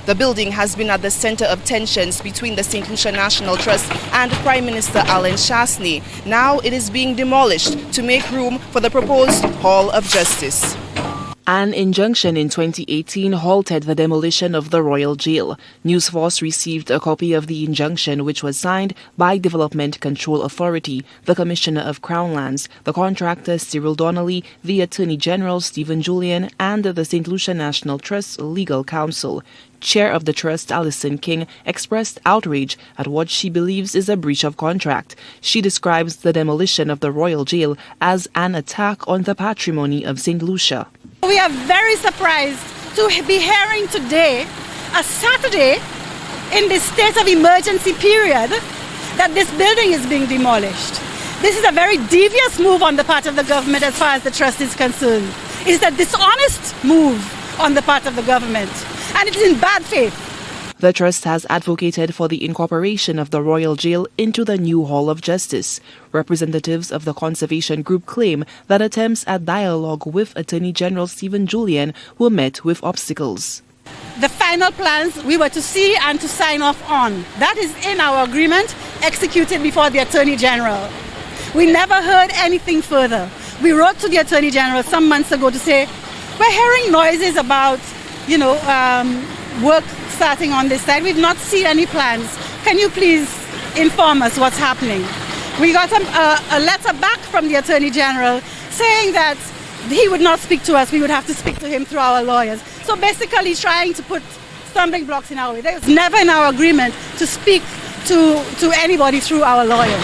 The building has been at the center of tensions between the Saint Lucia National Trust and Prime Minister Alan Chasney. Now it is being demolished to make room for the proposed Hall of Justice. An injunction in 2018 halted the demolition of the Royal Jail. Newsforce received a copy of the injunction, which was signed by Development Control Authority, the Commissioner of Crown Lands, the contractor Cyril Donnelly, the Attorney General Stephen Julian, and the Saint Lucia National Trust Legal Counsel. Chair of the Trust, Alison expressed outrage at what she believes is a breach of contract. She describes the demolition of the Royal Jail as an attack on the patrimony of St. Lucia. We are very surprised to be hearing today, a Saturday, in this state of emergency period, that this building is being demolished. This is a very devious move on the part of the government as far as the trust is concerned. It's a dishonest move on the part of the government, and it is in bad faith. The Trust has advocated for the incorporation of the Royal Jail into the new Hall of Justice. Representatives of the conservation group claim that attempts at dialogue with Attorney General Stephen Julian were met with obstacles. The final plans we were to see and to sign off on, that is in our agreement, executed before the Attorney General. We never heard anything further. We wrote to the Attorney General some months ago to say, we're hearing noises about, work starting on this side. We've not seen any plans. Can you please inform us what's happening? We got a letter back from the Attorney General saying that he would not speak to us. We would have to speak to him through our lawyers. So basically trying to put stumbling blocks in our way. There was never in our agreement to speak to anybody through our lawyers.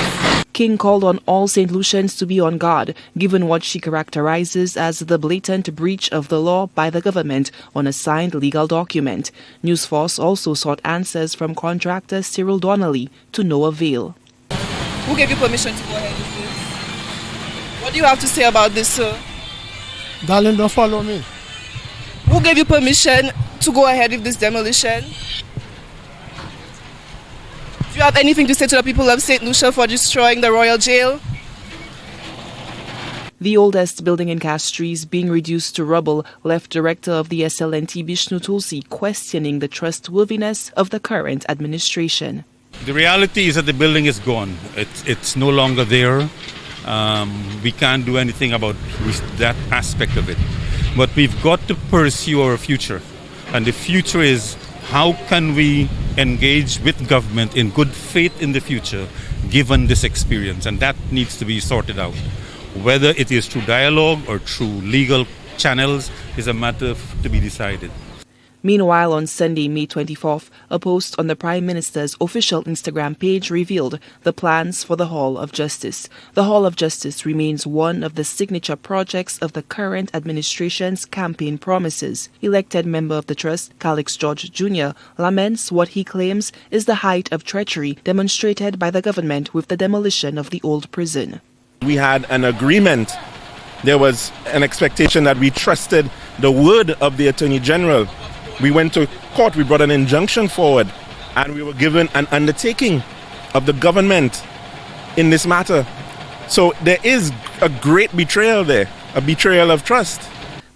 King called on all St. Lucians to be on guard, given what she characterizes as the blatant breach of the law by the government on a signed legal document. Newsforce also sought answers from contractor Cyril Donnelly, to no avail. Who gave you permission to go ahead with this? What do you have to say about this, sir? Darling, don't follow me. Who gave you permission to go ahead with this demolition? Do you have anything to say to the people of St. Lucia for destroying the Royal Jail? The oldest building in Castries being reduced to rubble left Director of the SLNT Bishnu Tulsie questioning the trustworthiness of the current administration. The reality is that the building is gone. It's no longer there. We can't do anything about that aspect of it. But we've got to pursue our future. And the future is, how can we engage with government in good faith in the future, given this experience? And that needs to be sorted out. Whether it is through dialogue or through legal channels is a matter to be decided. Meanwhile, on Sunday, May 24th, a post on the Prime Minister's official Instagram page revealed the plans for the Hall of Justice. The Hall of Justice remains one of the signature projects of the current administration's campaign promises. Elected member of the Trust, Calixte Jr., laments what he claims is the height of treachery demonstrated by the government with the demolition of the old prison. We had an agreement. There was an expectation that we trusted the word of the Attorney General. We went to court, we brought an injunction forward, and we were given an undertaking of the government in this matter. So there is a great betrayal there, a betrayal of trust.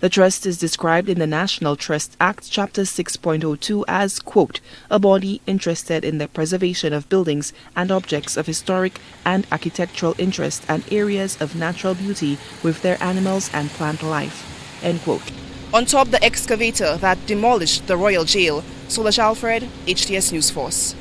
The trust is described in the National Trust Act, Chapter 6.02 as, quote, a body interested in the preservation of buildings and objects of historic and architectural interest and areas of natural beauty with their animals and plant life, end quote. On top the excavator that demolished the Royal Jail, Solange Alfred, HTS Newsforce.